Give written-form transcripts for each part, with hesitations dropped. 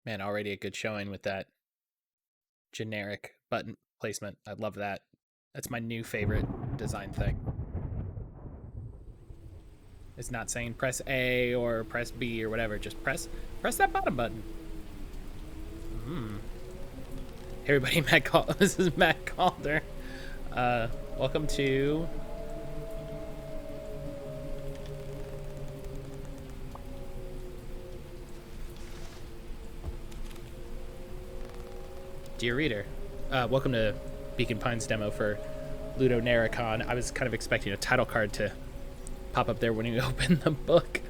Man, already a good showing with that generic button placement. I love that. That's my new favorite design thing. It's not saying press A or press B or whatever. Just press that bottom button. Hey everybody, this is Matt Calder. Welcome to Dear Reader. Welcome to Beacon Pines demo for Ludo Narracon. I was kind of expecting a title card to pop up there when you open the book.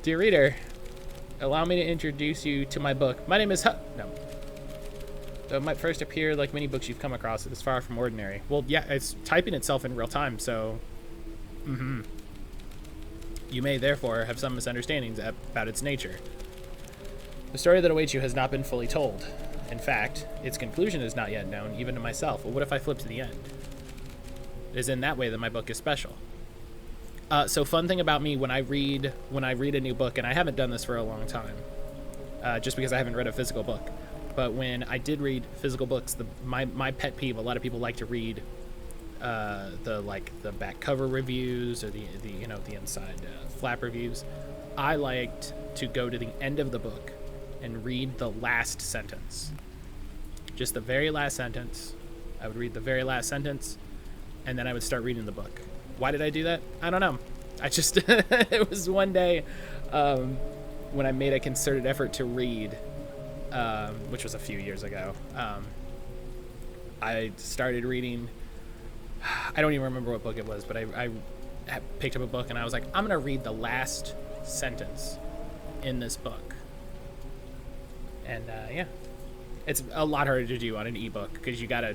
Dear Reader, allow me to introduce you to my book. My name is No. Though it might first appear like many books you've come across, it is far from ordinary. Well, yeah, it's typing itself in real time, so... You may, therefore, have some misunderstandings about its nature. The story that awaits you has not been fully told. In fact, its conclusion is not yet known, even to myself. Well, what if I flip to the end? It is in that way that my book is special. So fun thing about me when I read a new book, and I haven't done this for a long time, just because I haven't read a physical book. But when I did read physical books, my pet peeve, a lot of people like to read the back cover reviews or the inside flap reviews. I liked to go to the end of the book and read the last sentence. Just the very last sentence. I would read the very last sentence, and then I would start reading the book. Why did I do that? I don't know. I just, it was one day when I made a concerted effort to read, which was a few years ago. I started reading, I don't even remember what book it was, but I picked up a book and I was like, I'm going to read the last sentence in this book. And yeah, it's a lot harder to do on an ebook because you gotta,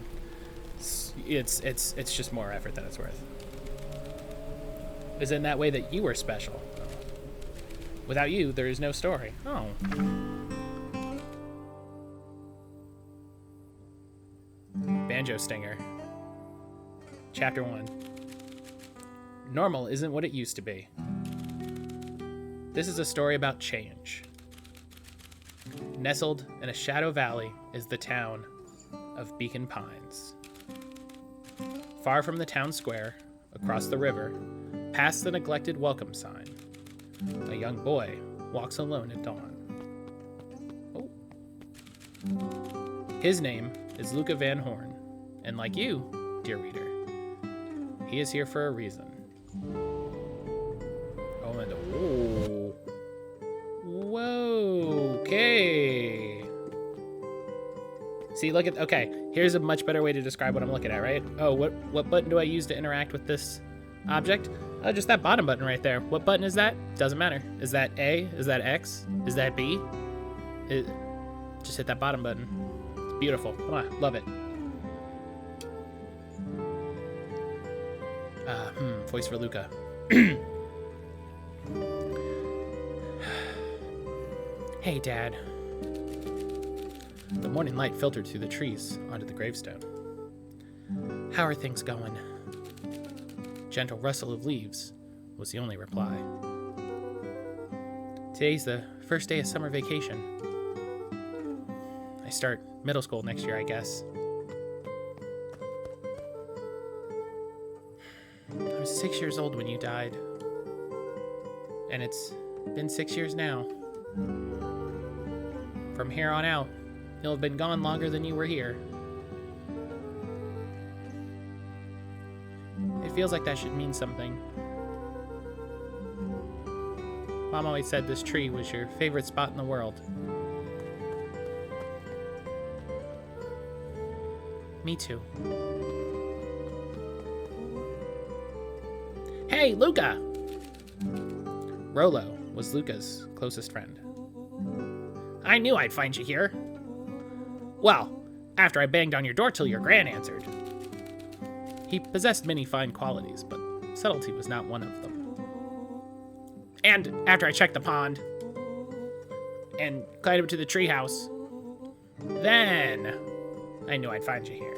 it's just more effort than it's worth. Is in that way that you are special. Without you, there is no story. Oh. Banjo Stinger. Chapter 1. Normal isn't what it used to be. This is a story about change. Nestled in a shadow valley is the town of Beacon Pines. Far from the town square, across the river, past the neglected welcome sign, a young boy walks alone at dawn. Oh. His name is Luka VanHorn, and like you, dear reader, he is here for a reason. Oh, and oh. Whoa, okay. See, look at, okay, here's a much better way to describe what I'm looking at, right? Oh, what button do I use to interact with this object? Oh, just that bottom button right there. What button is that? Doesn't matter. Is that A? Is that X? Is that B? Just hit that bottom button. It's beautiful. Come on, love it. Voice for Luka. Hey, Dad. The morning light filtered through the trees onto the gravestone. How are things going? Gentle rustle of leaves was the only reply. Today's the first day of summer vacation. I start middle school next year, I guess. I was 6 years old when you died. And it's been 6 years now. From here on out, you'll have been gone longer than you were here. It feels like that should mean something. Mom always said this tree was your favorite spot in the world. Me too. Hey, Luka! Rolo was Luka's closest friend. I knew I'd find you here. Well, after I banged on your door till your gran answered. He possessed many fine qualities, but subtlety was not one of them. And after I checked the pond and climbed up to the treehouse, then I knew I'd find you here.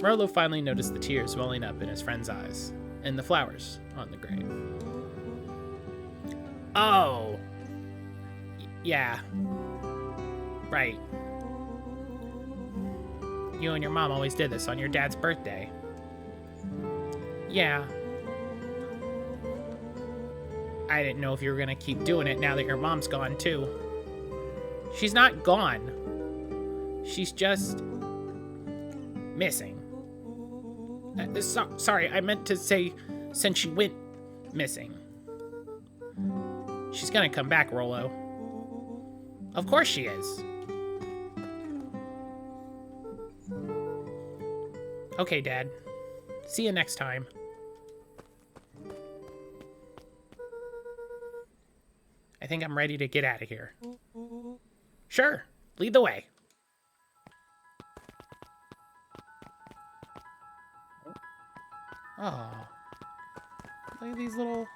Rolo finally noticed the tears welling up in his friend's eyes and the flowers on the grave. Oh. Yeah. Right. You and your mom always did this on your dad's birthday. Yeah. I didn't know if you were gonna keep doing it now that your mom's gone too. She's not gone. She's just missing. Sorry, I meant to say since she went missing. She's gonna come back, Rollo. Of course she is. Okay, Dad. See you next time. I think I'm ready to get out of here. Sure, lead the way. Oh, look at these little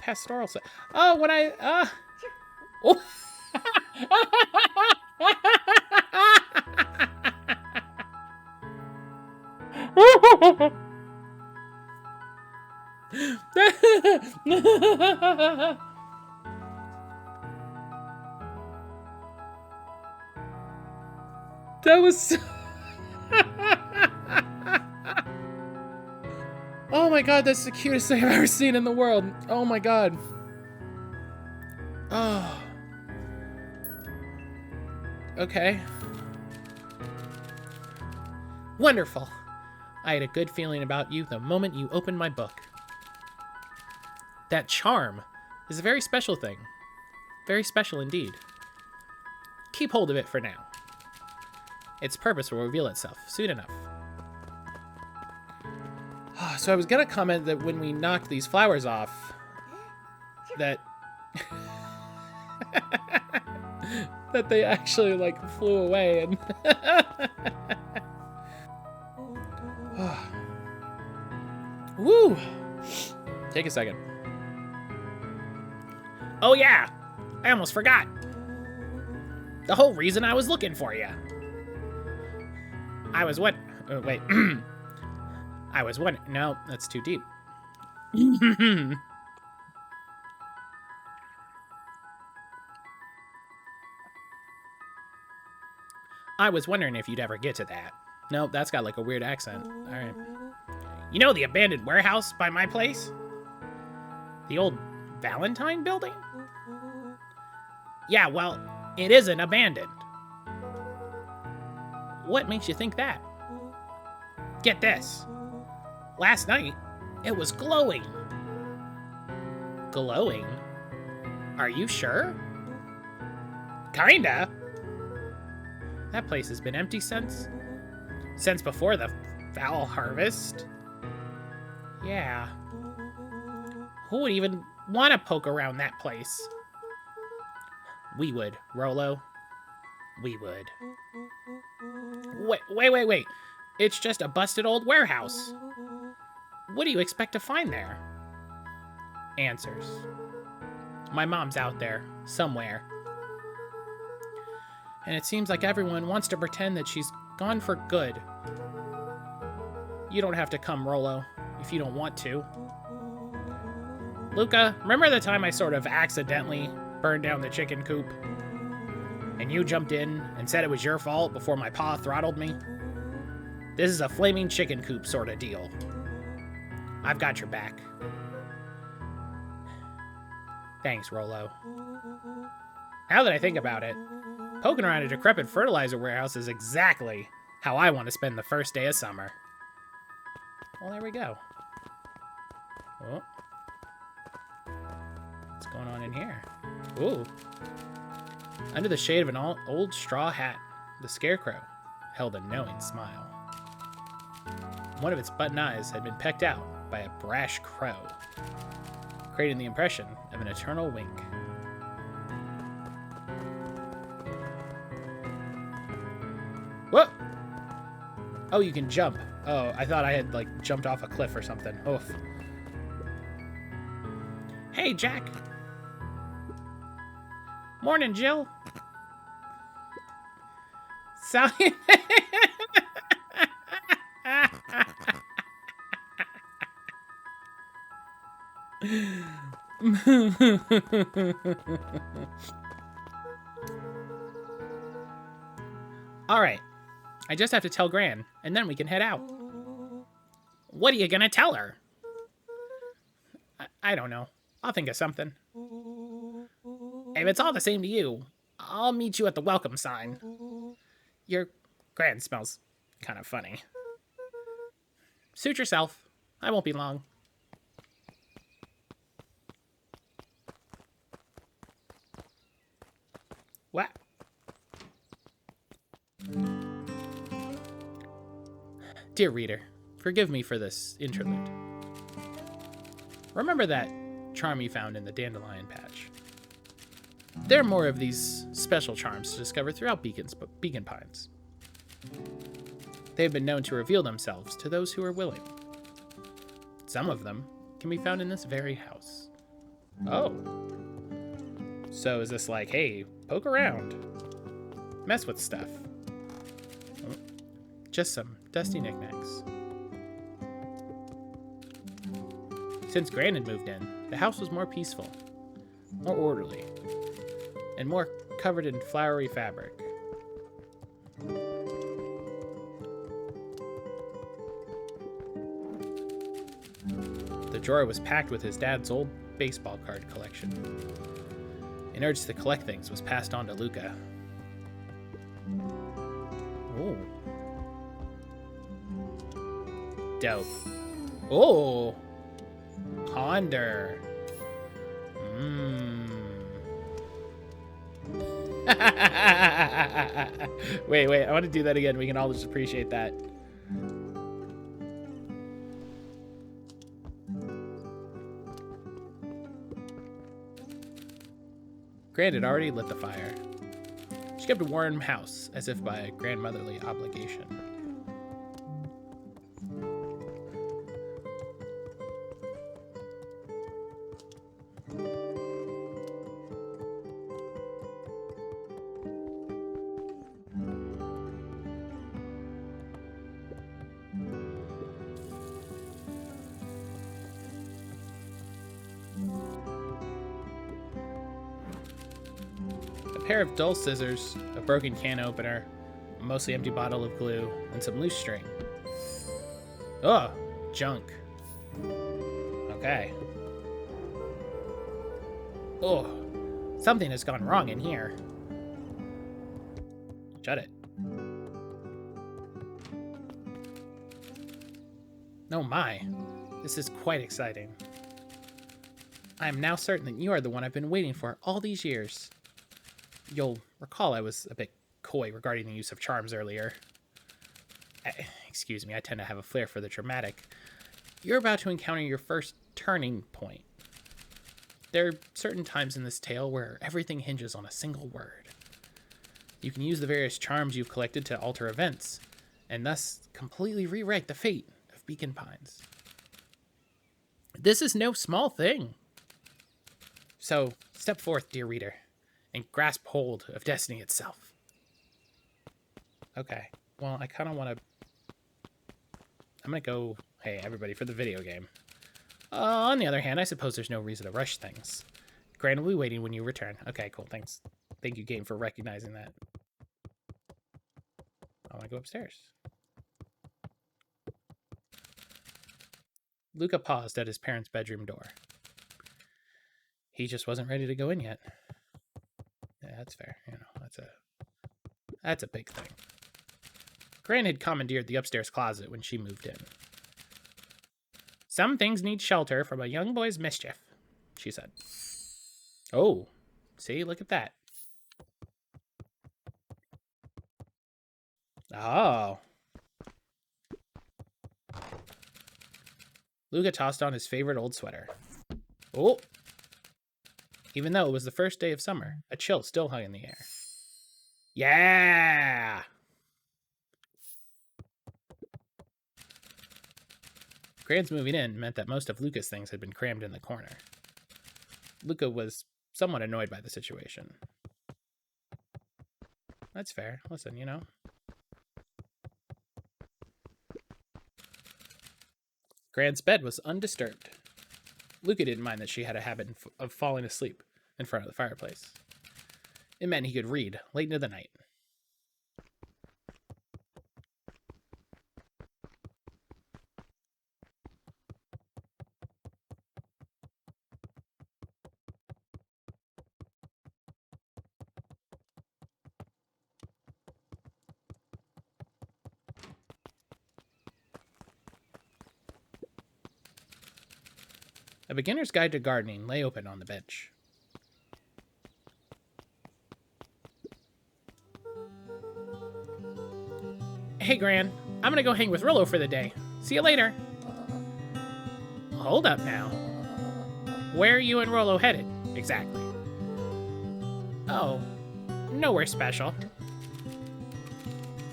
pastoral. Oh, when I oh. That was so... Oh my god, that's the cutest thing I've ever seen in the world. Oh my god. Oh. Okay. Wonderful. I had a good feeling about you the moment you opened my book. That charm is a very special thing. Very special indeed. Keep hold of it for now. Its purpose will reveal itself soon enough. So I was gonna comment that when we knocked these flowers off, that that they actually like flew away and woo! Take a second. Oh yeah, I almost forgot. The whole reason I was looking for you. I was what? Wait. I was wondering. No, that's too deep. I was wondering if you'd ever get to that. Nope, that's got like a weird accent. All right. You know the abandoned warehouse by my place? The old Valentine building? Yeah, well, it isn't abandoned. What makes you think that? Get this. Last night, it was glowing. Glowing? Are you sure? Kinda. That place has been empty since before the foul harvest. Yeah. Who would even want to poke around that place? We would, Rollo. We would. Wait. It's just a busted old warehouse. What do you expect to find there? Answers. My mom's out there, somewhere. And it seems like everyone wants to pretend that she's gone for good. You don't have to come, Rollo, if you don't want to. Luka, remember the time I sort of accidentally burned down the chicken coop? And you jumped in and said it was your fault before my pa throttled me? This is a flaming chicken coop sort of deal. I've got your back. Thanks, Rollo. Now that I think about it, poking around a decrepit fertilizer warehouse is exactly how I want to spend the first day of summer. Well, there we go. Oh. What's going on in here? Ooh. Under the shade of an old straw hat, the scarecrow held a knowing smile. One of its button eyes had been pecked out by a brash crow, creating the impression of an eternal wink. Whoa! Oh, you can jump. Oh, I thought I had, like, jumped off a cliff or something. Oof. Hey, Jack. Morning, Jill. Sally. Alright, I just have to tell Gran, and then we can head out. What are you gonna tell her? I don't know. I'll think of something. If it's all the same to you, I'll meet you at the welcome sign. Your Gran smells kind of funny. Suit yourself. I won't be long. What? Dear reader, forgive me for this interlude. Remember that charm you found in the dandelion patch? There are more of these special charms to discover throughout Beacon Pines. They have been known to reveal themselves to those who are willing. Some of them can be found in this very house. Oh. So is this like, hey, poke around, mess with stuff? Just some dusty knickknacks. Since Gran had moved in, the house was more peaceful, more orderly, and more covered in flowery fabric. The drawer was packed with his dad's old baseball card collection. An urge to collect things was passed on to Luka. Oh. Dope. Oh! Ponder. Wait, I want to do that again. We can all just appreciate that. Gran had already lit the fire. She kept a warm house, as if by a grandmotherly obligation. A pair of dull scissors, a broken can opener, a mostly empty bottle of glue, and some loose string. Ugh, junk. Okay. Oh, something has gone wrong in here. Shut it. Oh my, this is quite exciting. I am now certain that you are the one I've been waiting for all these years. You'll recall I was a bit coy regarding the use of charms earlier. Excuse me, I tend to have a flair for the dramatic. You're about to encounter your first turning point. There are certain times in this tale where everything hinges on a single word. You can use the various charms you've collected to alter events, and thus completely rewrite the fate of Beacon Pines. This is no small thing. So, step forth, dear reader, and grasp hold of destiny itself. Okay, well, I kind of want to... I'm going to go, hey, everybody, for the video game. On the other hand, I suppose there's no reason to rush things. Gran will be waiting when you return. Okay, cool, thanks. Thank you, game, for recognizing that. I want to go upstairs. Luka paused at his parents' bedroom door. He just wasn't ready to go in yet. Yeah, that's fair. You know, that's a big thing. Gran had commandeered the upstairs closet when she moved in. Some things need shelter from a young boy's mischief, she said. Oh, see, look at that. Oh. Luka tossed on his favorite old sweater. Oh. Even though it was the first day of summer, a chill still hung in the air. Yeah! Gran's moving in meant that most of Luka's things had been crammed in the corner. Luka was somewhat annoyed by the situation. That's fair. Listen, you know. Gran's bed was undisturbed. Luka didn't mind that she had a habit of falling asleep in front of the fireplace. It meant he could read late into the night. A Beginner's Guide to Gardening lay open on the bench. Hey, Gran. I'm gonna go hang with Rollo for the day. See you later. Hold up now. Where are you and Rollo headed, exactly? Oh, nowhere special.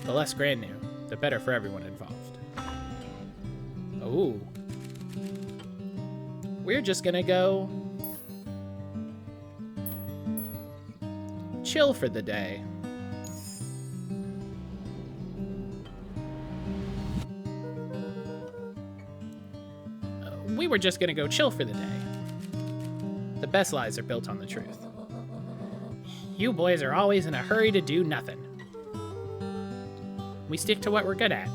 The less Gran knew, the better for everyone involved. Oh. We're just gonna go chill for the day. We were just gonna go chill for the day. The best lies are built on the truth. You boys are always in a hurry to do nothing. We stick to what we're good at.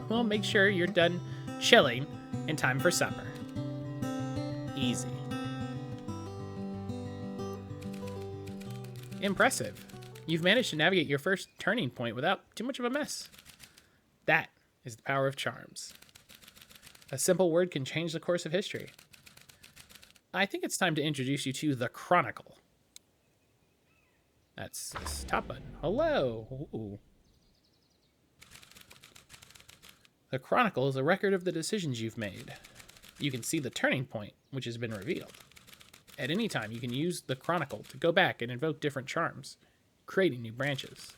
We'll make sure you're done chilling in time for supper. Easy. Impressive. You've managed to navigate your first turning point without too much of a mess. That is the power of charms. A simple word can change the course of history. I think it's time to introduce you to the Chronicle. That's this top button. Hello. Ooh. The Chronicle is a record of the decisions you've made. You can see the turning point, which has been revealed. At any time, you can use the Chronicle to go back and invoke different charms, creating new branches.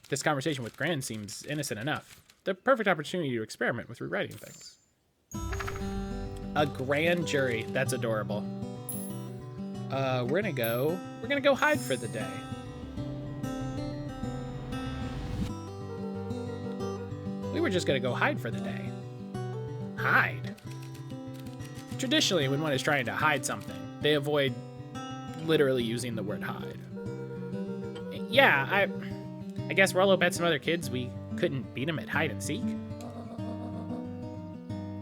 This conversation with Gran seems innocent enough. The perfect opportunity to experiment with rewriting things. A grand jury. That's adorable. We're gonna go hide for the day. We were just gonna go hide for the day. Hide? Traditionally, when one is trying to hide something, they avoid literally using the word hide. Yeah, I guess Rollo bet some other kids we couldn't beat him at hide and seek.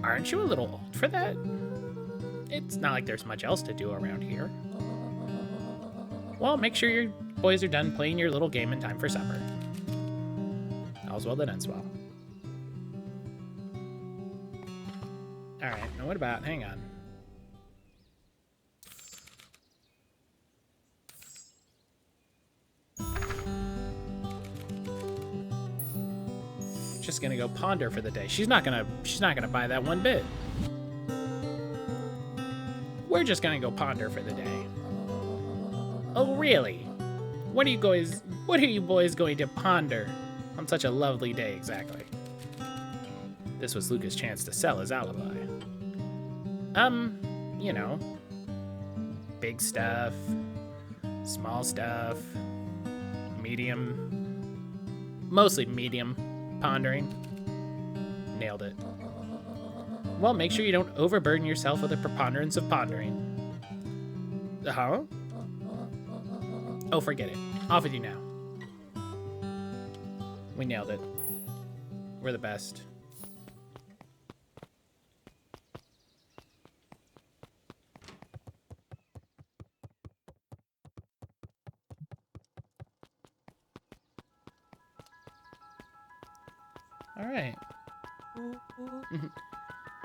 Aren't you a little old for that? It's not like there's much else to do around here. Well, make sure your boys are done playing your little game in time for supper. All's well that ends well. Alright, now what about... hang on. Just gonna go ponder for the day. She's not gonna buy that one bit. We're just gonna go ponder for the day. Oh really? What are you boys going to ponder on such a lovely day exactly? This was Luka's chance to sell his alibi. You know, big stuff, small stuff, mostly medium pondering. Nailed it. Well, make sure you don't overburden yourself with a preponderance of pondering. Huh? Oh, forget it. Off with you now. We nailed it. We're the best. All right.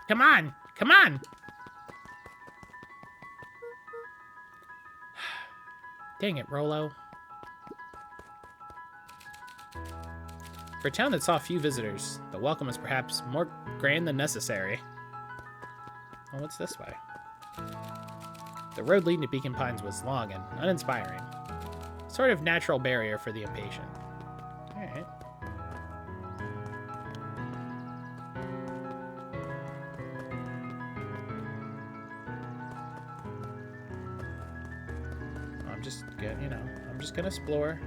Come on! Come on! Dang it, Rollo. For a town that saw few visitors, the welcome was perhaps more grand than necessary. Oh, what's this way? The road leading to Beacon Pines was long and uninspiring. Sort of natural barrier for the impatient. Alright. I'm just gonna explore.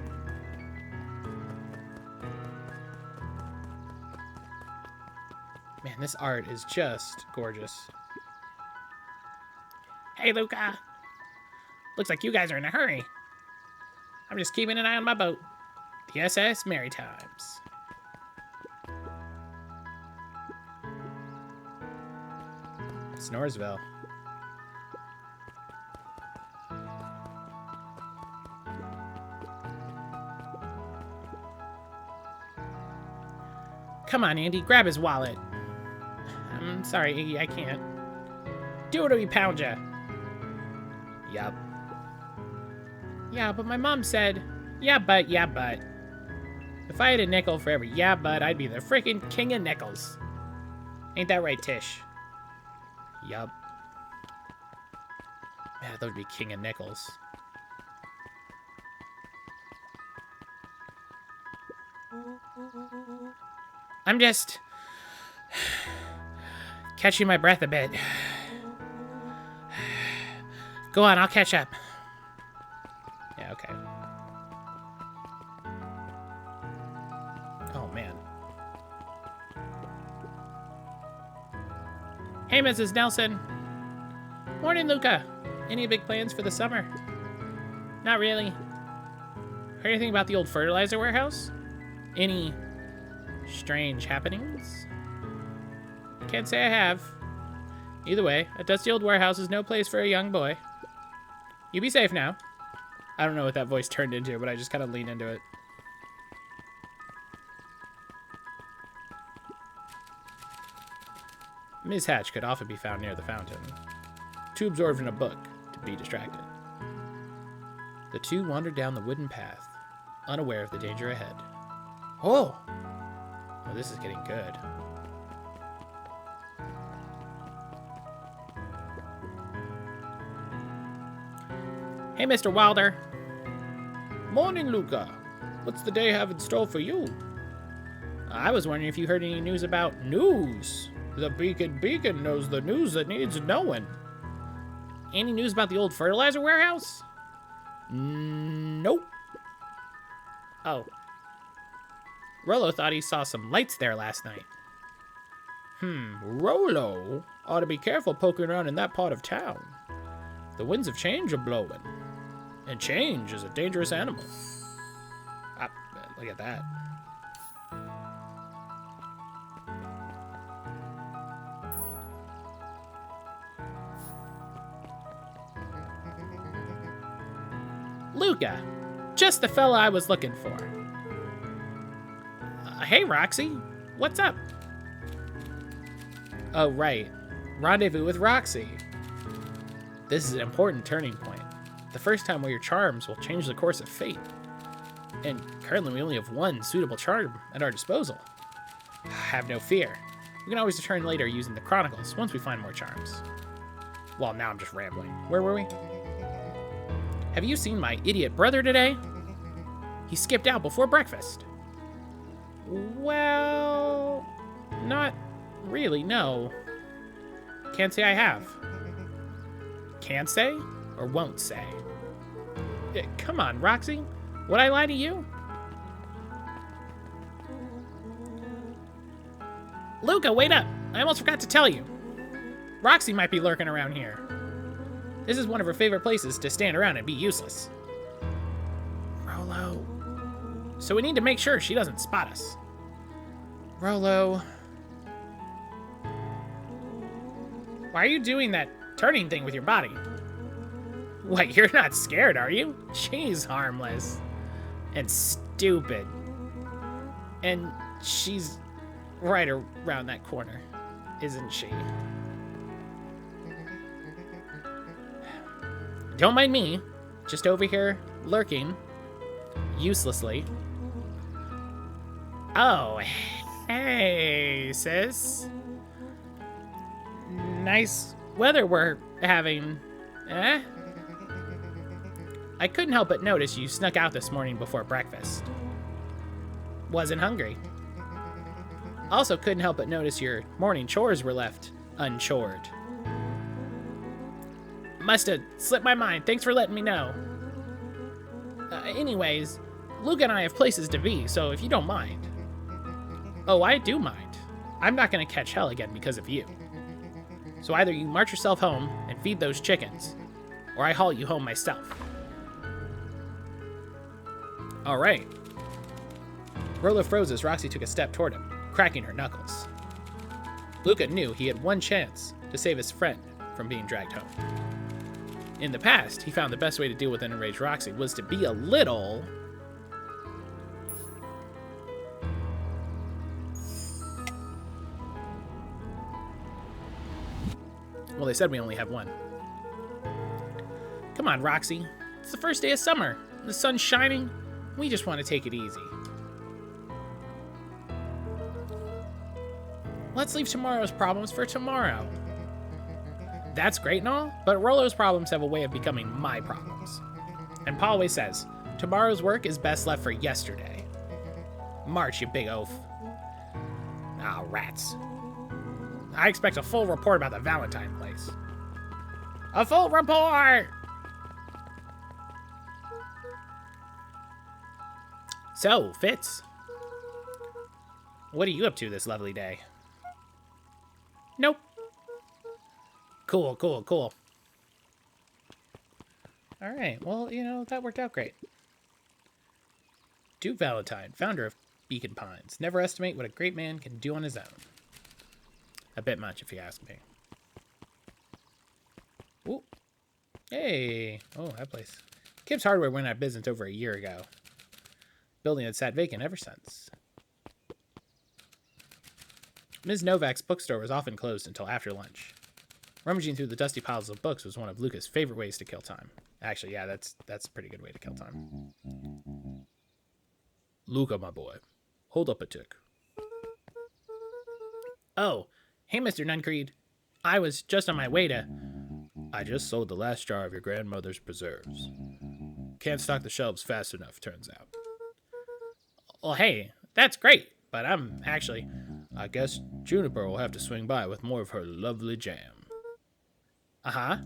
Man, this art is just gorgeous. Hey, Luka. Looks like you guys are in a hurry. I'm just keeping an eye on my boat. The SS Maritimes. Snoresville. Come on, Andy, grab his wallet. I'm sorry, Iggy, I can't. Do it or we pound ya. Yup. Yeah, but my mom said, yeah, but. If I had a nickel for every yeah, but, I'd be the freaking king of nickels. Ain't that right, Tish? Yup. Yeah, that would be king of nickels. I'm just catching my breath a bit. Go on, I'll catch up. Yeah, okay. Oh, man. Hey, Mrs. Nelson. Morning, Luka. Any big plans for the summer? Not really. Heard anything about the old fertilizer warehouse? Any strange happenings? Can't say I have. Either way, a dusty old warehouse is no place for a young boy. You be safe now. I don't know what that voice turned into, but I just kind of leaned into it. Ms. Hatch could often be found near the fountain, too absorbed in a book to be distracted. The two wandered down the wooden path, unaware of the danger ahead. Oh! Oh, this is getting good. Hey, Mr. Wilder. Morning, Luka. What's the day have in store for you? I was wondering if you heard any news about news. The beacon knows the news that needs knowing. Any news about the old fertilizer warehouse? Nope. Oh. Rollo thought he saw some lights there last night. Rollo? Ought to be careful poking around in that part of town. The winds of change are blowing. And change is a dangerous animal. Ah, look at that. Luka, just the fella I was looking for. Hey, Roxy, what's up? Oh, right. Rendezvous with Roxy. This is an important turning point. The first time where your charms will change the course of fate. And currently we only have one suitable charm at our disposal. Have no fear. We can always return later using the Chronicles once we find more charms. Well, now I'm just rambling. Where were we? Have you seen my idiot brother today? He skipped out before breakfast. Well, not really, no. Can't say I have. Can't say or won't say? Come on, Roxy. Would I lie to you? Luka, wait up. I almost forgot to tell you. Roxy might be lurking around here. This is one of her favorite places to stand around and be useless. Rollo. So we need to make sure she doesn't spot us. Rollo. Why are you doing that turning thing with your body? What, you're not scared, are you? She's harmless. And stupid. And she's right around that corner, isn't she? Don't mind me. Just over here, lurking. Uselessly. Oh, hey, sis. Nice weather we're having, eh? I couldn't help but notice you snuck out this morning before breakfast. Wasn't hungry. Also couldn't help but notice your morning chores were left unchored. Must have slipped my mind. Thanks for letting me know. Anyways, Luke and I have places to be, so if you don't mind. Oh, I do mind. I'm not gonna catch hell again because of you. So either you march yourself home and back, feed those chickens, or I haul you home myself. All right. Rollo froze as Roxy took a step toward him, cracking her knuckles. Luka knew he had one chance to save his friend from being dragged home. In the past, he found the best way to deal with an enraged Roxy was to be a little... Well, they said we only have one. Come on, Roxy. It's the first day of summer. The sun's shining. We just want to take it easy. Let's leave tomorrow's problems for tomorrow. That's great and all, but Rollo's problems have a way of becoming my problems. And Pa always says, tomorrow's work is best left for yesterday. March, you big oaf. Ah, rats. I expect a full report about the Valentine place. A full report! So, Fitz, what are you up to this lovely day? Nope. Cool. All right, well, that worked out great. Duke Valentine, founder of Beacon Pines. Never estimate what a great man can do on his own. A bit much, if you ask me. Ooh. Hey. Oh, that place. Kibb's Hardware went out of business over a year ago. Building had sat vacant ever since. Ms. Novak's bookstore was often closed until after lunch. Rummaging through the dusty piles of books was one of Luka's favorite ways to kill time. Actually, yeah, that's a pretty good way to kill time. Luka, my boy. Hold up a tick. Oh, hey, Mr. Nuncreed. I was just on my way to... I just sold the last jar of your grandmother's preserves. Can't stock the shelves fast enough, turns out. Well, hey, that's great, but I'm actually... I guess Juniper will have to swing by with more of her lovely jam. Uh-huh.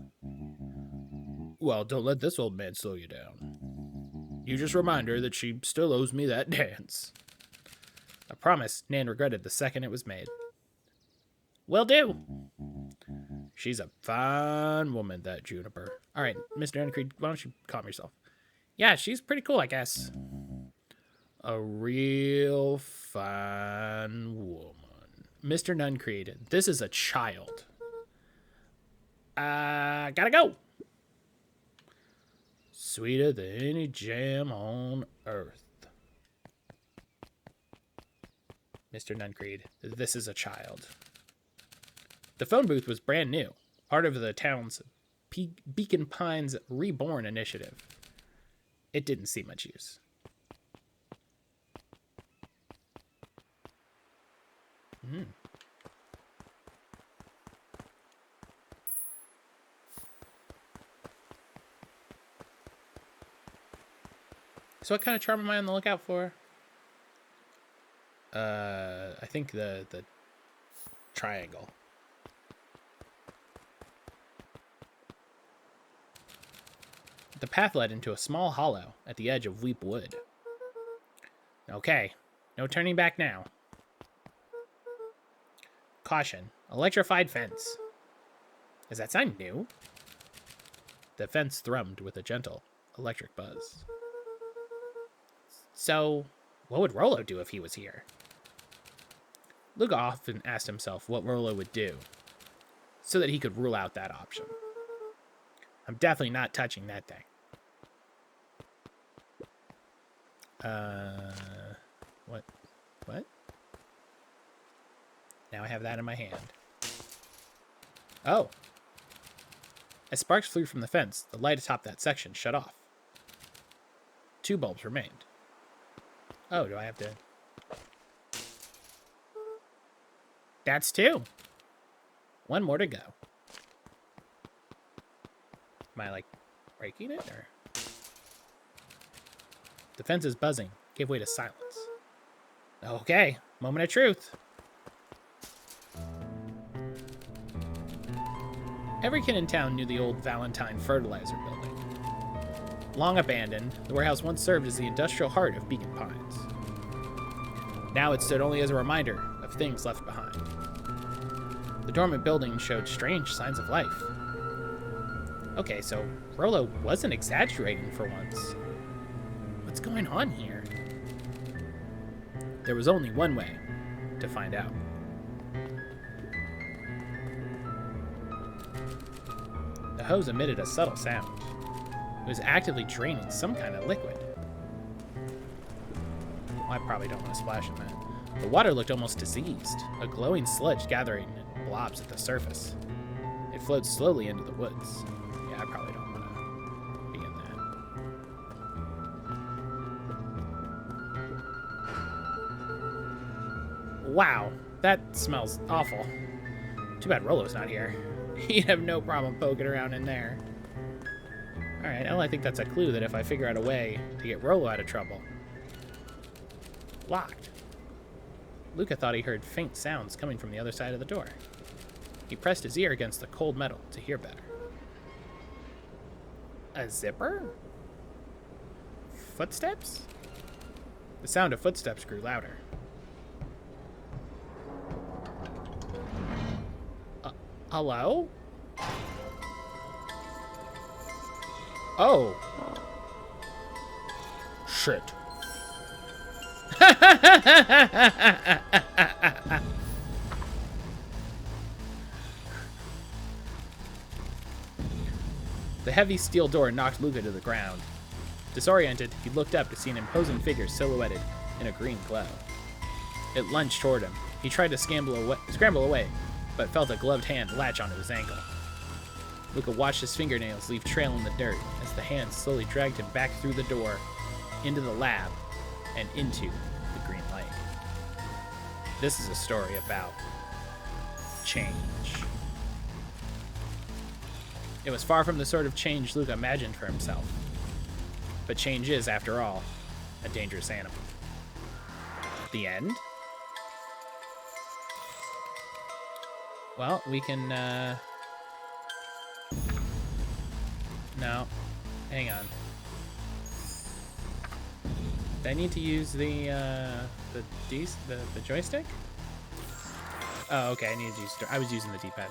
Well, don't let this old man slow you down. You just remind her that she still owes me that dance. A promise Nan regretted the second it was made. Will do. She's a fine woman, that Juniper. All right, Mr. Uncreed, why don't you calm yourself? Yeah, she's pretty cool, I guess. A real fine woman. Mr. Nuncreed, this is a child. Gotta go. Sweeter than any jam on earth. Mr. Nuncreed, this is a child. The phone booth was brand new, part of the town's Beacon Pines Reborn initiative. It didn't see much use. So what kind of charm am I on the lookout for? I think the triangle. The path led into a small hollow at the edge of Weep Wood. Okay, no turning back now. Caution, electrified fence. Is that sign new? The fence thrummed with a gentle electric buzz. So, what would Rollo do if he was here? Luka often asked himself what Rollo would do, so that he could rule out that option. I'm definitely not touching that thing. What? Now I have that in my hand. Oh. As sparks flew from the fence, the light atop that section shut off. 2 bulbs remained. Oh, do I have to... That's 2. 1 more to go. Am I, breaking it, or...? The fence's buzzing gave way to silence. Okay, moment of truth. Every kid in town knew the old Valentine fertilizer building. Long abandoned, the warehouse once served as the industrial heart of Beacon Pines. Now it stood only as a reminder of things left behind. The dormant building showed strange signs of life. Okay, so Rollo wasn't exaggerating for once. What's going on here? There was only one way to find out. The hose emitted a subtle sound. It was actively draining some kind of liquid. Well, I probably don't want to splash in that. The water looked almost diseased, a glowing sludge gathering in blobs at the surface. It flowed slowly into the woods. Yeah, I probably don't want to be in that. Wow, that smells awful. Too bad Rollo's not here. He'd have no problem poking around in there. Alright, well, I think that's a clue that if I figure out a way to get Rollo out of trouble. Locked. Luka thought he heard faint sounds coming from the other side of the door. He pressed his ear against the cold metal to hear better. A zipper? Footsteps? The sound of footsteps grew louder. Hello? Oh. Shit. The heavy steel door knocked Luka to the ground. Disoriented, he looked up to see an imposing figure silhouetted in a green glow. It lunged toward him. He tried to scramble away, but felt a gloved hand latch onto his ankle. Luka watched his fingernails leave trail in the dirt as the hand slowly dragged him back through the door, into the lab, and into the green light. This is a story about change. It was far from the sort of change Luka imagined for himself. But change is, after all, a dangerous animal. The end? Well, we can, No. Hang on. Do I need to use the joystick? Oh, okay, I need to use... I was using the D-pad.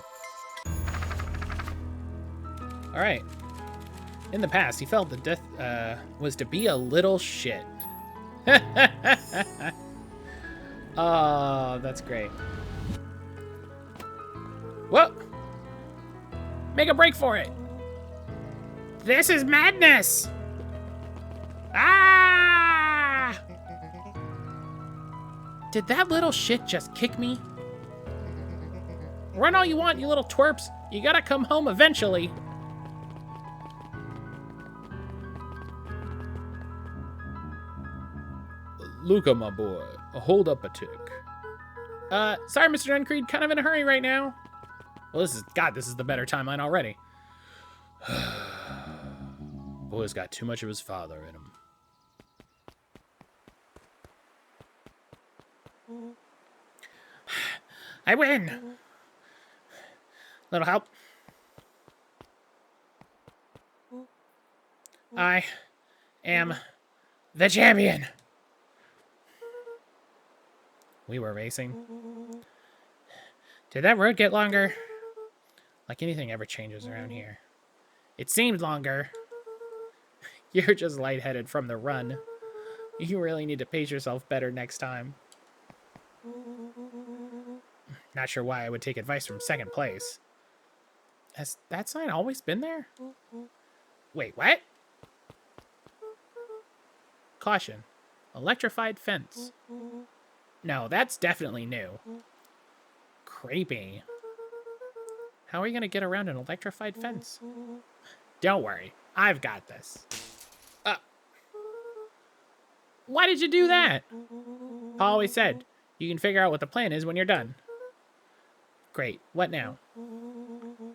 Alright. In the past, he felt that death, was to be a little shit. Oh, that's great. Whoa! Make a break for it! This is madness! Ah! Did that little shit just kick me? Run all you want, you little twerps. You gotta come home eventually. Luka, my boy, hold up a tick. Sorry, Mr. Duncreed, kind of in a hurry right now. Well, this is the better timeline already. Boy's got too much of his father in him. I win. Little help. I am the champion. We were racing. Did that road get longer? Like anything ever changes around here. It seemed longer. You're just lightheaded from the run. You really need to pace yourself better next time. Not sure why I would take advice from second place. Has that sign always been there? Wait, what? Caution. Electrified fence. No, that's definitely new. Creepy. How are you going to get around an electrified fence? Don't worry. I've got this. Why did you do that? Paul always said, you can figure out what the plan is when you're done. Great. What now?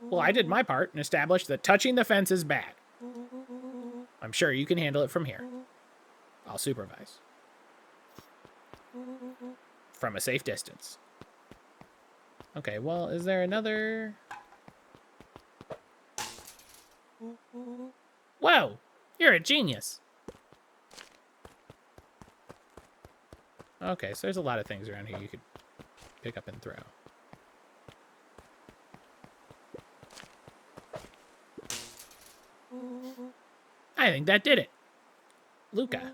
Well, I did my part and established that touching the fence is bad. I'm sure you can handle it from here. I'll supervise. From a safe distance. Okay, well, is there another... Whoa! You're a genius! Okay, so there's a lot of things around here you could pick up and throw. I think that did it. Luka,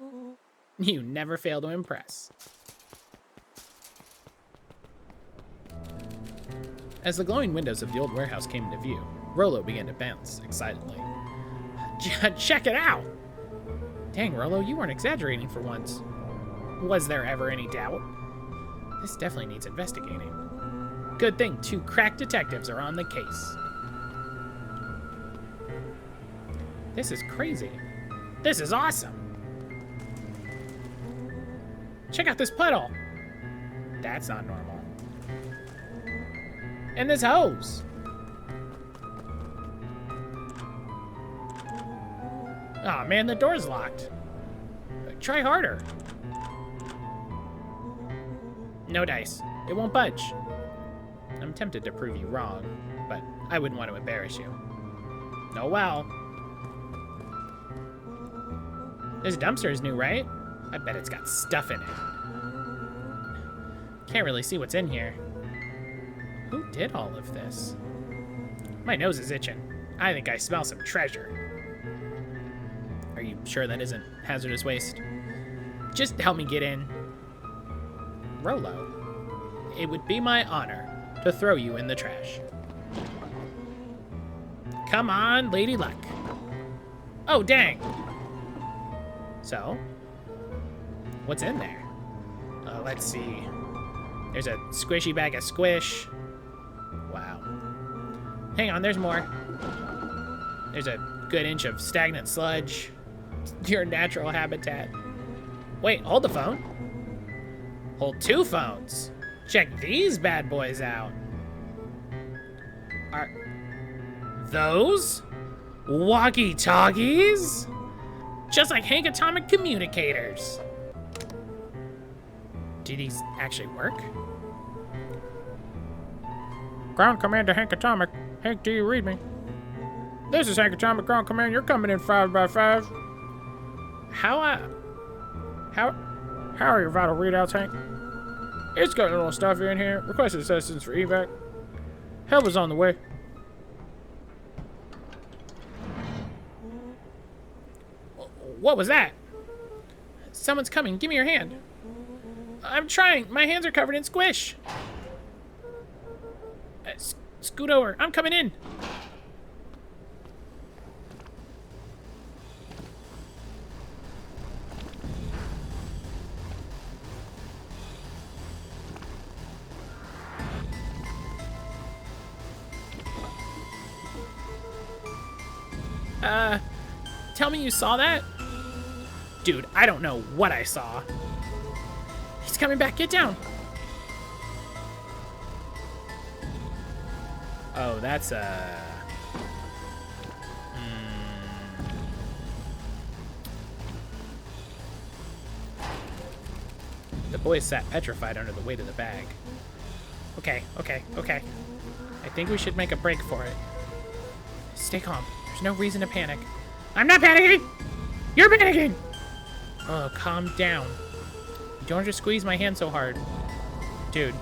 you never fail to impress. As the glowing windows of the old warehouse came into view, Rollo began to bounce excitedly. Check it out! Dang, Rollo, you weren't exaggerating for once. Was there ever any doubt? This definitely needs investigating. Good thing 2 crack detectives are on the case. This is crazy. This is awesome. Check out this puddle. That's not normal. And this hose. Aw, man, the door's locked. Try harder. No dice. It won't budge. I'm tempted to prove you wrong, but I wouldn't want to embarrass you. Oh well. This dumpster is new, right? I bet it's got stuff in it. Can't really see what's in here. Who did all of this? My nose is itching. I think I smell some treasure. Are you sure that isn't hazardous waste? Just help me get in. Rollo, it would be my honor to throw you in the trash. Come on, Lady Luck. Oh, dang. So, what's in there? Let's see. There's a squishy bag of squish. Wow. Hang on, there's more. There's a good inch of stagnant sludge. Your natural habitat. Wait, hold the phone. Hold 2 phones. Check these bad boys out. Are those walkie-talkies? Just like Hank Atomic communicators. Do these actually work? Ground Command to Hank Atomic. Hank, do you read me? This is Hank Atomic, Ground Command. You're coming in 5 by 5. How are your vital readouts, Hank? It's got a little stuff in here. Requested assistance for evac. Help is on the way. What was that? Someone's coming. Give me your hand. I'm trying. My hands are covered in squish. Scoot over. I'm coming in. Tell me you saw that? Dude, I don't know what I saw. He's coming back. Get down. Oh, that's The boy sat petrified under the weight of the bag. Okay. I think we should make a break for it. Stay calm. There's no reason to panic. I'm not panicking! You're panicking! Oh, calm down. You don't have to squeeze my hand so hard. Dude,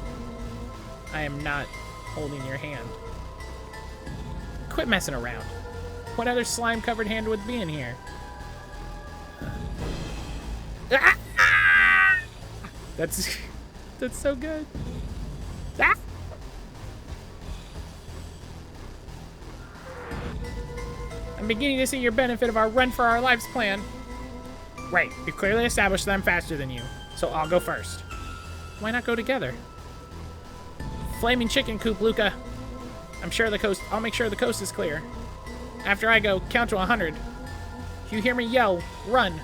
I am not holding your hand. Quit messing around. What other slime-covered hand would be in here? That's so good. Ah! I'm beginning to see your benefit of our run for our lives plan. Right, we've clearly established that I'm faster than you, so I'll go first. Why not go together? Flaming chicken coop, Luka. I'll make sure the coast is clear. After I go, count to 100. If you hear me yell, run.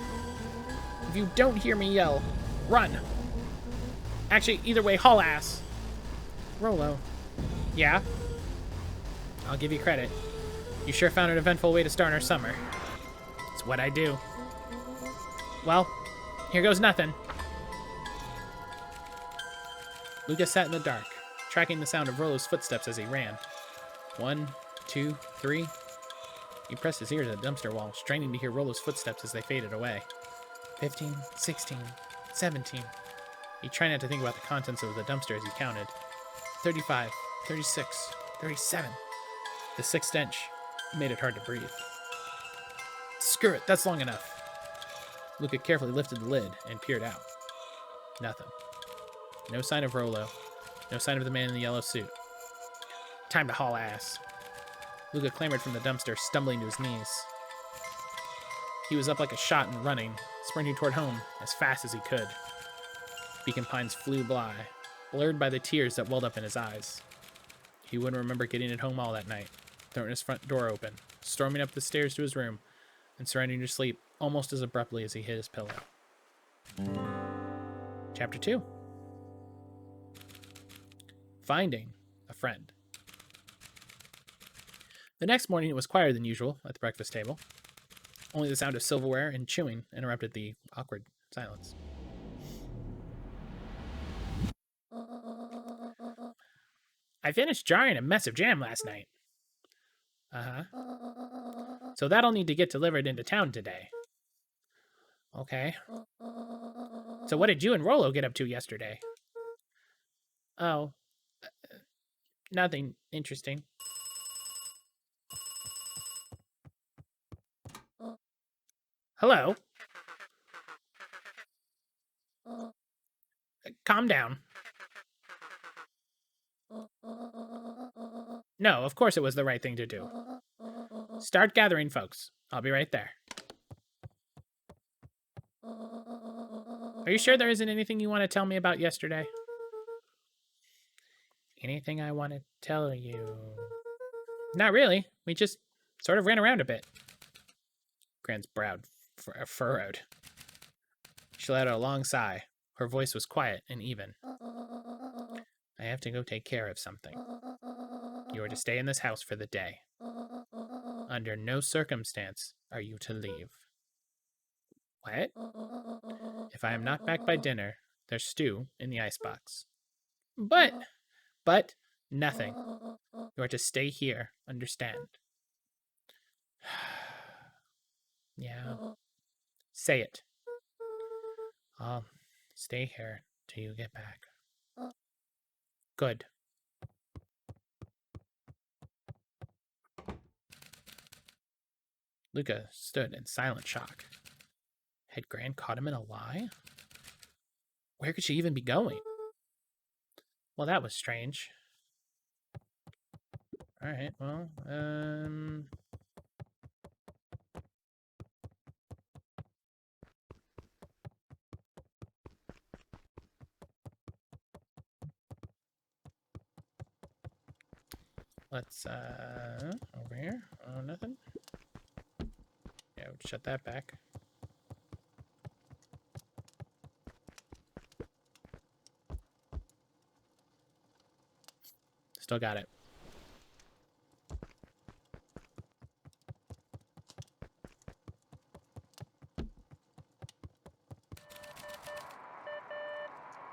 If you don't hear me yell, run. Actually, either way, haul ass. Rollo. Yeah? I'll give you credit. You sure found an eventful way to start our summer. It's what I do. Well, here goes nothing. Luka sat in the dark, tracking the sound of Rollo's footsteps as he ran. 1, 2, 3. He pressed his ear to the dumpster wall, straining to hear Rollo's footsteps as they faded away. 15, 16, 17. He tried not to think about the contents of the dumpster as he counted. 35, 36, 37. The sixth stench made it hard to breathe. Screw it, that's long enough. Luka carefully lifted the lid and peered out. Nothing. No sign of Rollo. No sign of the man in the yellow suit. Time to haul ass. Luka clambered from the dumpster, stumbling to his knees. He was up like a shot and running, sprinting toward home as fast as he could. Beacon Pines flew by, blurred by the tears that welled up in his eyes. He wouldn't remember getting it home all that night, throwing his front door open, storming up the stairs to his room, and surrendering to sleep almost as abruptly as he hit his pillow. Chapter 2. Finding a friend. The next morning it was quieter than usual at the breakfast table. Only the sound of silverware and chewing interrupted the awkward silence. I finished jarring a mess of jam last night. Uh-huh. So that'll need to get delivered into town today. Okay. So what did you and Rollo get up to yesterday? Oh, nothing interesting. Hello? Calm down. No, of course it was the right thing to do. Start gathering, folks. I'll be right there. Are you sure there isn't anything you want to tell me about yesterday? Anything I want to tell you? Not really. We just sort of ran around a bit. Gran's brow furrowed. She let out a long sigh. Her voice was quiet and even. I have to go take care of something. You are to stay in this house for the day. Under no circumstance are you to leave. What? If I am not back by dinner, there's stew in the icebox. But, nothing. You are to stay here, understand? Yeah. Say it. I'll stay here till you get back. Good. Luka stood in silent shock. Had Gran caught him in a lie? Where could she even be going? Well, that was strange. Alright, well, let's, over here. Oh, nothing. Yeah, we'll shut that back. Still got it.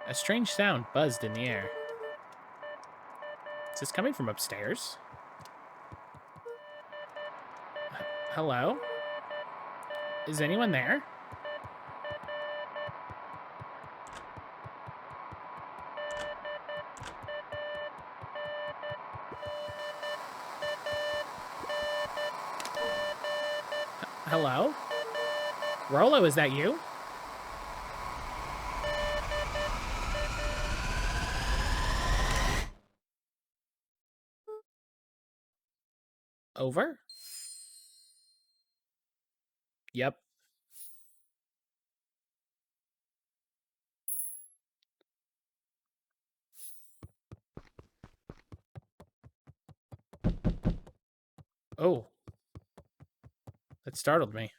A strange sound buzzed in the air. Is this coming from upstairs? Hello? Is anyone there? Hello? Rollo, is that you? Over? Yep. Oh. That startled me.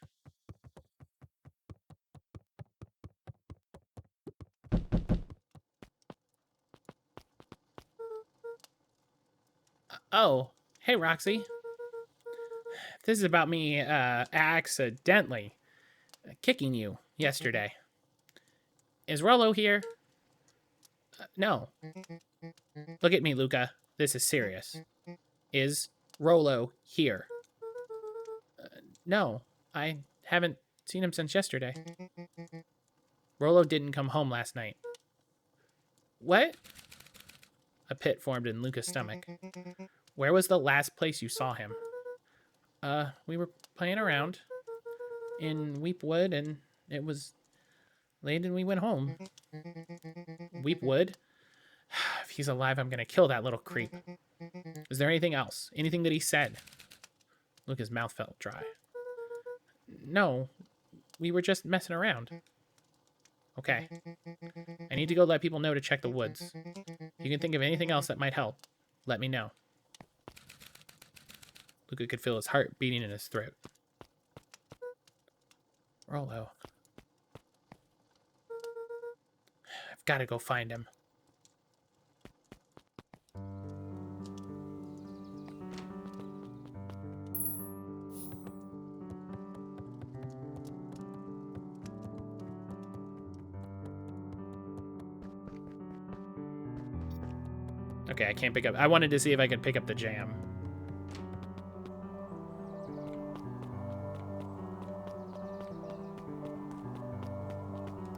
Oh. Hey, Roxy. This is about me, accidentally kicking you yesterday. Is Rollo here? No. Look at me, Luka. This is serious. Is Rollo here? No. I haven't seen him since yesterday. Rollo didn't come home last night. What? A pit formed in Luka's stomach. Where was the last place you saw him? We were playing around. in Weepwood, and it was late and we went home. Weepwood? If he's alive, I'm gonna kill that little creep. Is there anything else? Anything that he said? Luca's mouth felt dry. No, we were just messing around. Okay. I need to go let people know to check the woods. If you can think of anything else that might help, let me know. Luca could feel his heart beating in his throat. Rollo. I've got to go find him. Okay, I can't pick up. I wanted to see if I could pick up the jam.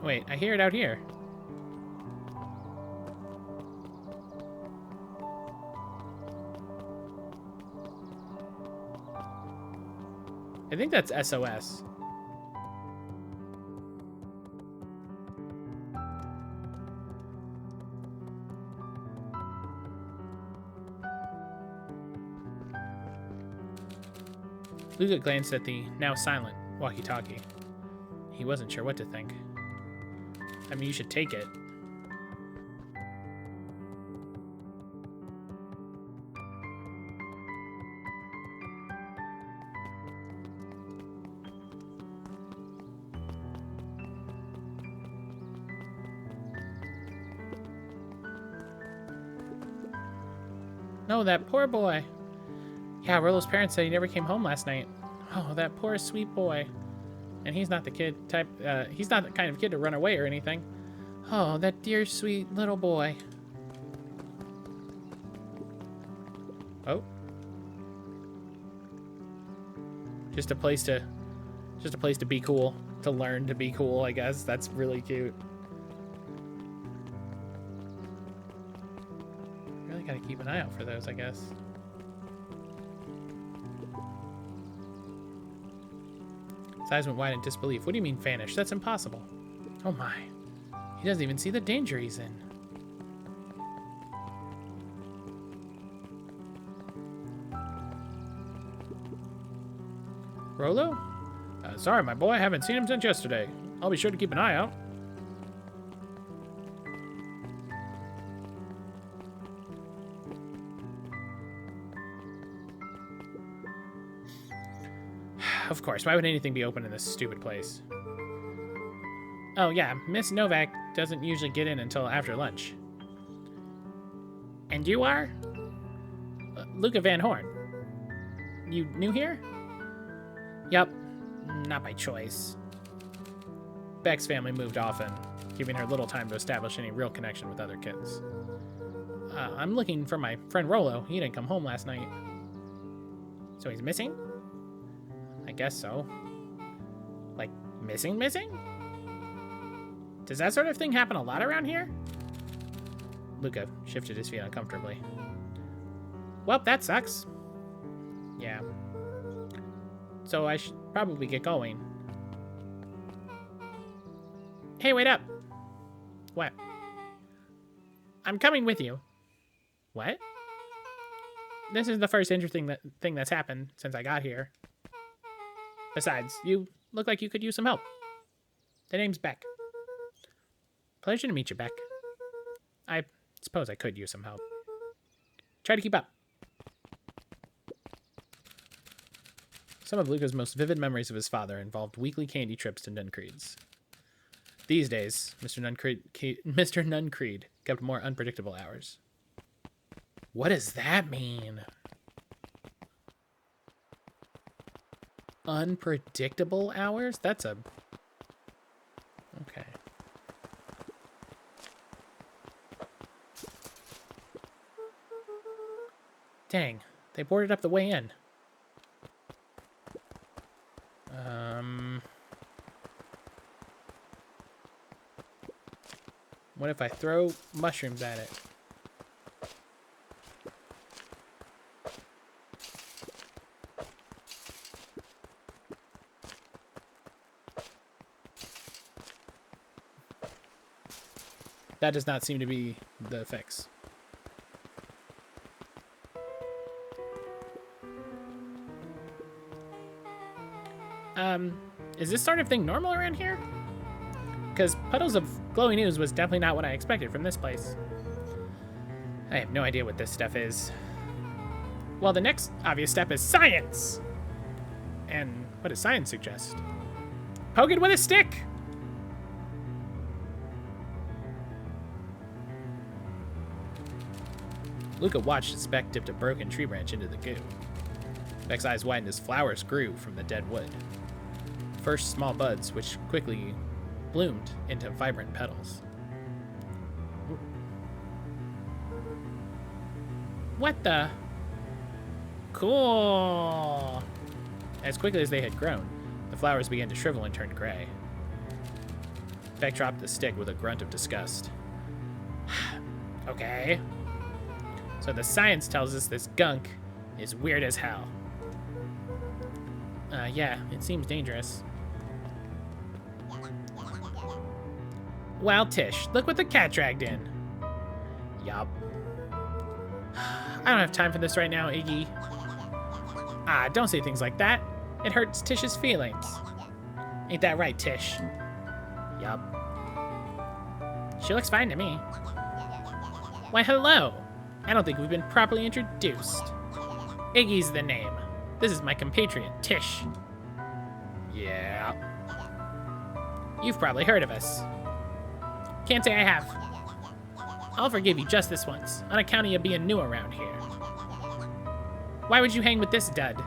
Wait, I hear it out here. I think that's SOS. Luca glanced at the now silent walkie-talkie. He wasn't sure what to think. I mean, you should take it. No, that poor boy. Yeah, Rollo's parents said he never came home last night. Oh, that poor sweet boy. And he's not the kid type, he's not the kind of kid to run away or anything. Oh, that dear sweet little boy. Oh. Just a place to be cool. To learn to be cool, I guess. That's really cute. Really gotta keep an eye out for those, I guess. His eyes went wide in disbelief. What do you mean vanish? That's impossible. Oh my. He doesn't even see the danger he's in. Rollo? Sorry, my boy. I haven't seen him since yesterday. I'll be sure to keep an eye out. Of course, why would anything be open in this stupid place? Oh yeah, Miss Novak doesn't usually get in until after lunch. And you are? Luka VanHorn. You new here? Yup, not by choice. Beck's family moved often, giving her little time to establish any real connection with other kids. I'm looking for my friend Rollo. He didn't come home last night. So he's missing? I guess so. Like, missing? Does that sort of thing happen a lot around here? Luka shifted his feet uncomfortably. Well, that sucks. Yeah. So I should probably get going. Hey, wait up! What? I'm coming with you. What? This is the first interesting thing that's happened since I got here. Besides, you look like you could use some help. The name's Beck. Pleasure to meet you, Beck. I suppose I could use some help. Try to keep up. Some of Luca's most vivid memories of his father involved weekly candy trips to Nuncreed's. These days, Mr. Nuncreed kept more unpredictable hours. What does that mean? Unpredictable hours? That's a... Okay. Dang, they boarded up the way in. What if I throw mushrooms at it? That does not seem to be the fix. Is this sort of thing normal around here? Because puddles of glowing ooze was definitely not what I expected from this place. I have no idea what this stuff is. Well, the next obvious step is science! And what does science suggest? Poke it with a stick! Luka watched as Beck dipped a broken tree branch into the goo. Beck's eyes widened as flowers grew from the dead wood. First small buds, which quickly bloomed into vibrant petals. What the? Cool! As quickly as they had grown, the flowers began to shrivel and turn gray. Beck dropped the stick with a grunt of disgust. Okay. So the science tells us this gunk is weird as hell. Yeah, it seems dangerous. Well, Tish, look what the cat dragged in. Yup. I don't have time for this right now, Iggy. Ah, don't say things like that. It hurts Tish's feelings. Ain't that right, Tish? Yup. She looks fine to me. Why, hello. I don't think we've been properly introduced. Iggy's the name. This is my compatriot, Tish. Yeah. You've probably heard of us. Can't say I have. I'll forgive you just this once, on account of you being new around here. Why would you hang with this dud?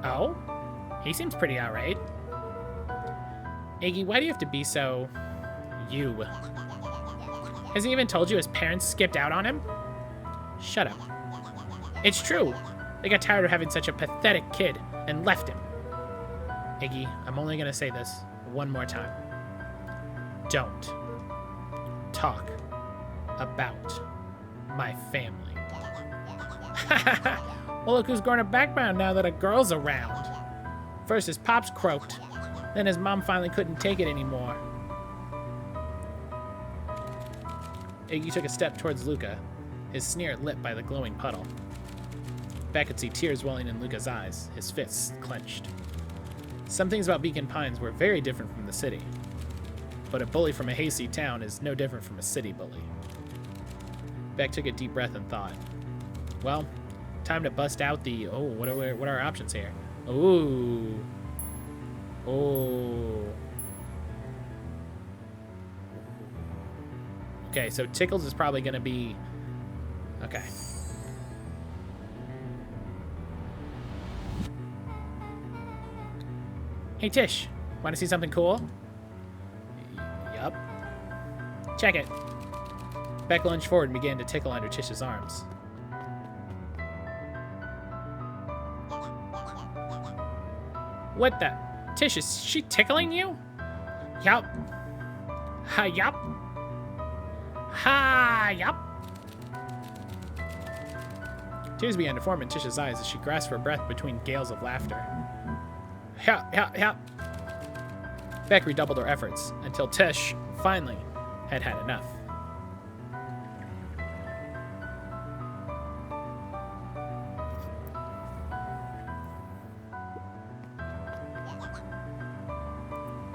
Oh? He seems pretty alright. Iggy, why do you have to be so... you? Has he even told you his parents skipped out on him? Shut up. It's true. They got tired of having such a pathetic kid and left him. Iggy, I'm only gonna say this one more time. Don't talk about my family. Well, look who's growing a backbone now that a girl's around. First his pops croaked, then his mom finally couldn't take it anymore. Iggy took a step towards Luka, his sneer lit by the glowing puddle. Beck could see tears welling in Luka's eyes, his fists clenched. Some things about Beacon Pines were very different from the city, but a bully from a hayseed town is no different from a city bully. Beck took a deep breath and thought, well, time to bust out the, what are our options here? Ooh. Oh. Okay, so Tickles is probably going to be... Okay. Hey, Tish. Want to see something cool? Yup. Check it. Beck lunged forward and began to tickle under Tish's arms. What the? Tish, is she tickling you? Yup. Ha, yup. Ha, yup. Tears began to form in Tish's eyes as she grasped for breath between gales of laughter. Yeah. Beck redoubled her efforts until Tish, finally, had had enough.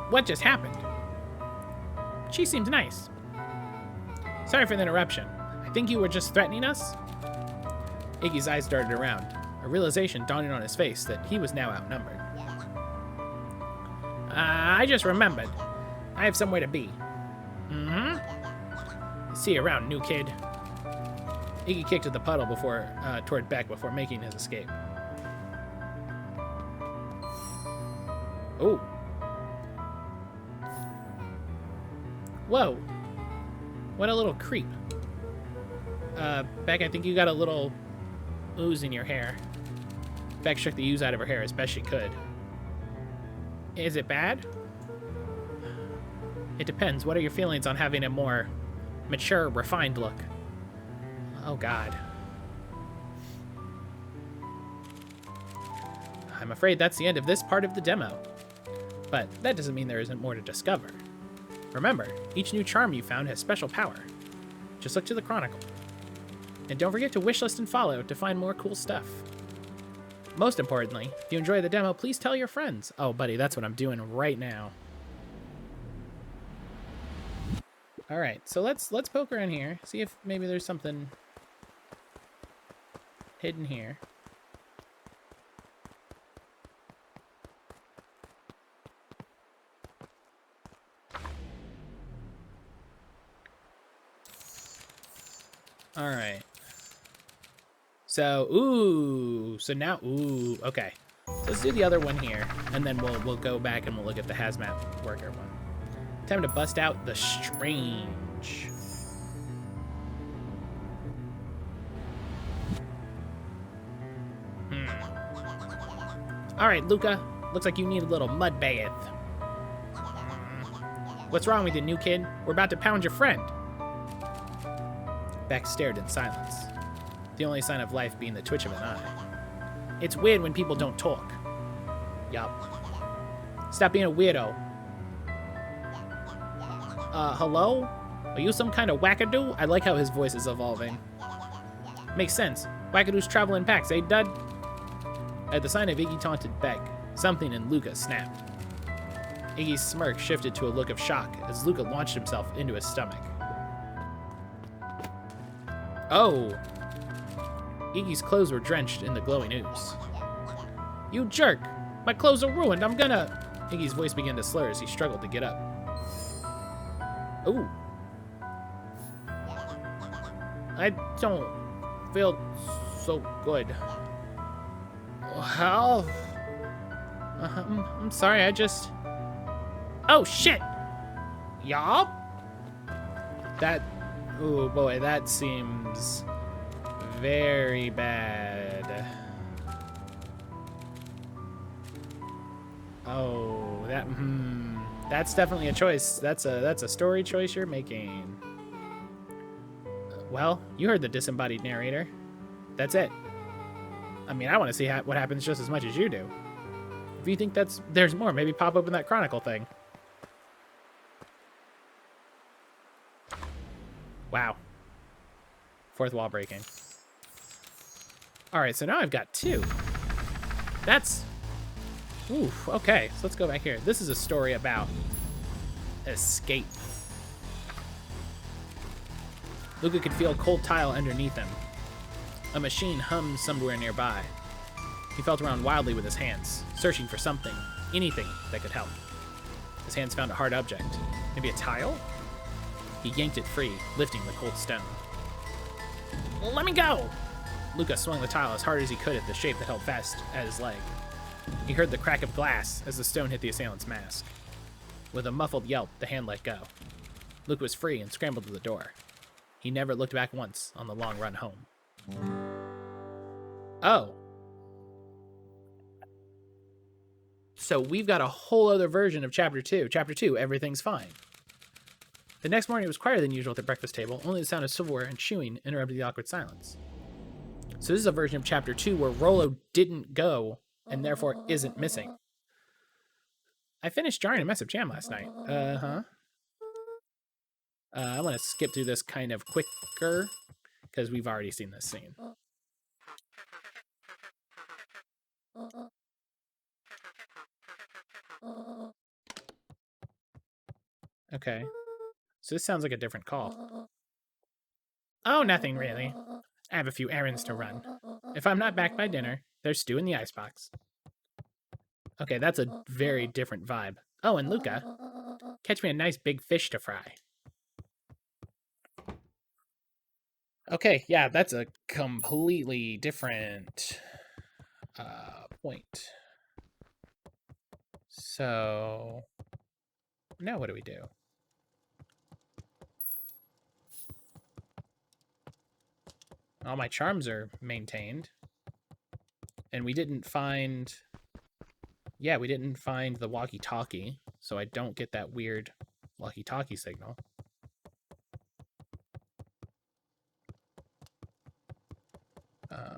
What just happened? She seems nice. Sorry for the interruption. I think you were just threatening us? Iggy's eyes darted around, a realization dawning on his face that he was now outnumbered. I just remembered. I have somewhere to be. See you around, new kid. Iggy kicked at the puddle toward Beck before making his escape. Oh. Whoa. What a little creep. Beck, I think you got a little ooze in your hair. Beck shook the ooze out of her hair as best she could. Is it bad? It depends. What are your feelings on having a more mature, refined look? Oh, God. I'm afraid that's the end of this part of the demo. But that doesn't mean there isn't more to discover. Remember, each new charm you found has special power. Just look to the Chronicle. And don't forget to wishlist and follow to find more cool stuff. Most importantly, if you enjoy the demo, please tell your friends. Oh, buddy, that's what I'm doing right now. All right, so let's poke around here, see if maybe there's something hidden here. All right. So, okay. So let's do the other one here, and then we'll go back and we'll look at the hazmat worker one. Time to bust out the strange. All right, Luka. Looks like you need a little mud bath. What's wrong with you, new kid? We're about to pound your friend. Beck stared in silence, the only sign of life being the twitch of an eye. It's weird when people don't talk. Yup. Stop being a weirdo. Hello? Are you some kind of wackadoo? I like how his voice is evolving. Makes sense. Wackadoos travel in packs, eh, dud? At the sign of Iggy taunted Beck, something in Luka snapped. Iggy's smirk shifted to a look of shock as Luka launched himself into his stomach. Oh! Iggy's clothes were drenched in the glowing ooze. You jerk! My clothes are ruined, I'm gonna... Iggy's voice began to slur as he struggled to get up. Ooh. I don't feel so good. How? I'm sorry, I just... Oh, shit! Yup? That... Oh, boy, that seems very bad. Oh, that... That's definitely a choice. That's a story choice you're making. Well, you heard the disembodied narrator. That's it. I mean, I want to see what happens just as much as you do. If you think there's more, maybe pop open that Chronicle thing. Wow. Fourth wall breaking. All right, so now I've got 2. That's... Oof, okay, so let's go back here. This is a story about escape. Luka could feel cold tile underneath him. A machine hummed somewhere nearby. He felt around wildly with his hands, searching for something, anything that could help. His hands found a hard object. Maybe a tile? He yanked it free, lifting the cold stone. Let me go! Luka swung the tile as hard as he could at the shape that held fast at his leg. He heard the crack of glass as the stone hit the assailant's mask. With a muffled yelp, the hand let go. Luka was free and scrambled to the door. He never looked back once on the long run home. Oh. So we've got a whole other version of Chapter 2. Chapter 2, everything's fine. The next morning it was quieter than usual at the breakfast table. Only the sound of silverware and chewing interrupted the awkward silence. So this is a version of Chapter 2 where Rollo didn't go and therefore isn't missing. I finished jarring a mess of jam last night. I want to skip through this kind of quicker because we've already seen this scene. Okay. So this sounds like a different call. Oh, nothing really. I have a few errands to run. If I'm not back by dinner, there's stew in the icebox. Okay, that's a very different vibe. Oh, and Luka, catch me a nice big fish to fry. Okay, yeah, that's a completely different point. So, now what do we do? All my charms are maintained. And we didn't find... Yeah, we didn't find the walkie-talkie, so I don't get that weird walkie-talkie signal.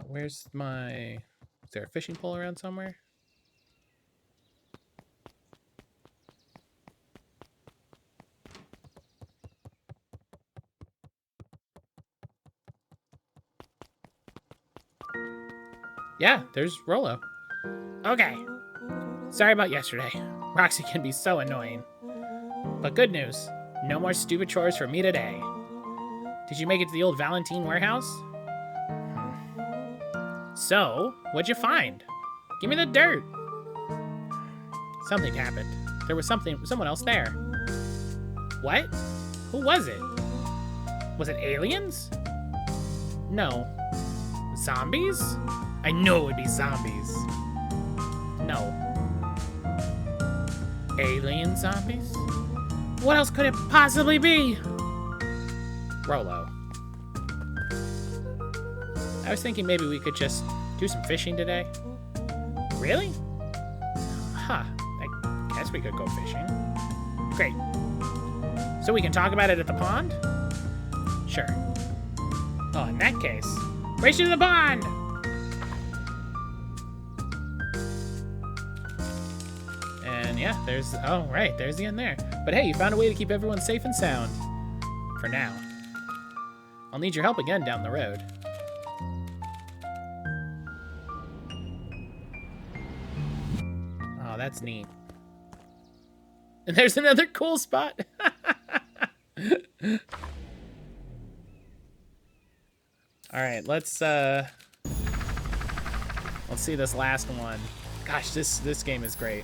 Where's my... Is there a fishing pole around somewhere? Yeah, there's Rolo. Okay. Sorry about yesterday. Roxy can be so annoying. But good news. No more stupid chores for me today. Did you make it to the old Valentine warehouse? So, what'd you find? Give me the dirt. Something happened. There was someone else there. What? Who was it? Was it aliens? No. Zombies? I knew it would be zombies. No. Alien zombies? What else could it possibly be? Rolo. I was thinking maybe we could just do some fishing today. Really? Huh. I guess we could go fishing. Great. So we can talk about it at the pond? Sure. Oh, in that case, race you to the pond! And yeah, there's the end there. But hey, you found a way to keep everyone safe and sound. For now. I'll need your help again down the road. Oh, that's neat. And there's another cool spot. All right, let's see this last one. Gosh, this game is great.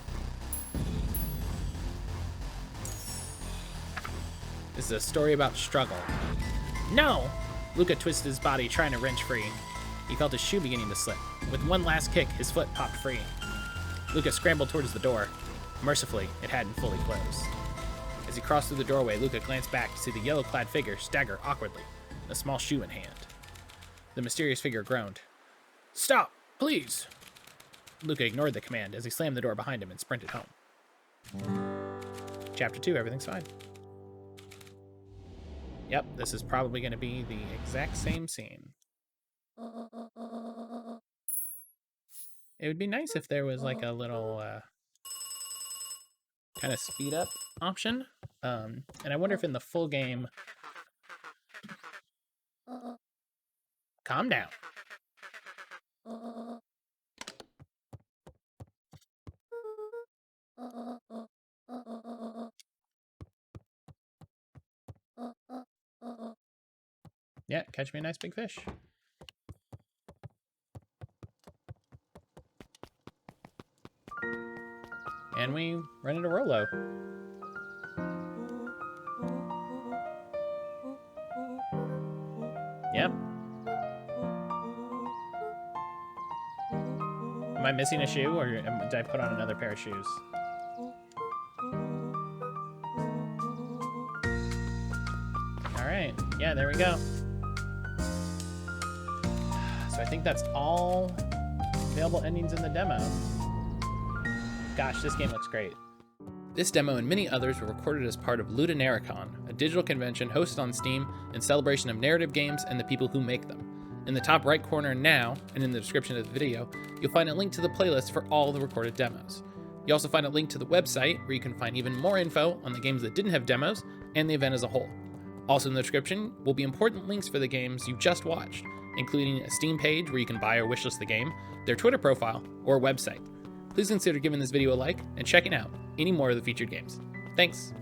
This is a story about struggle. No! Luka twisted his body, trying to wrench free. He felt his shoe beginning to slip. With one last kick, his foot popped free. Luka scrambled towards the door. Mercifully, it hadn't fully closed. As he crossed through the doorway, Luka glanced back to see the yellow-clad figure stagger awkwardly, a small shoe in hand. The mysterious figure groaned. Stop, please! Luka ignored the command as he slammed the door behind him and sprinted home. Chapter 2, everything's fine. Yep, this is probably going to be the exact same scene. It would be nice if there was like a little kind of speed up option. And I wonder if in the full game... Calm down. Yeah, catch me a nice big fish. And we run into Rolo. Yep. Am I missing a shoe, or did I put on another pair of shoes? Alright, yeah, there we go. So I think that's all available endings in the demo. Gosh, this game looks great. This demo and many others were recorded as part of Ludonarracon, a digital convention hosted on Steam in celebration of narrative games and the people who make them. In the top right corner now, and in the description of the video, you'll find a link to the playlist for all the recorded demos. You'll also find a link to the website where you can find even more info on the games that didn't have demos and the event as a whole. Also in the description will be important links for the games you just watched, including a Steam page where you can buy or wishlist the game, their Twitter profile, or website. Please consider giving this video a like and checking out any more of the featured games. Thanks!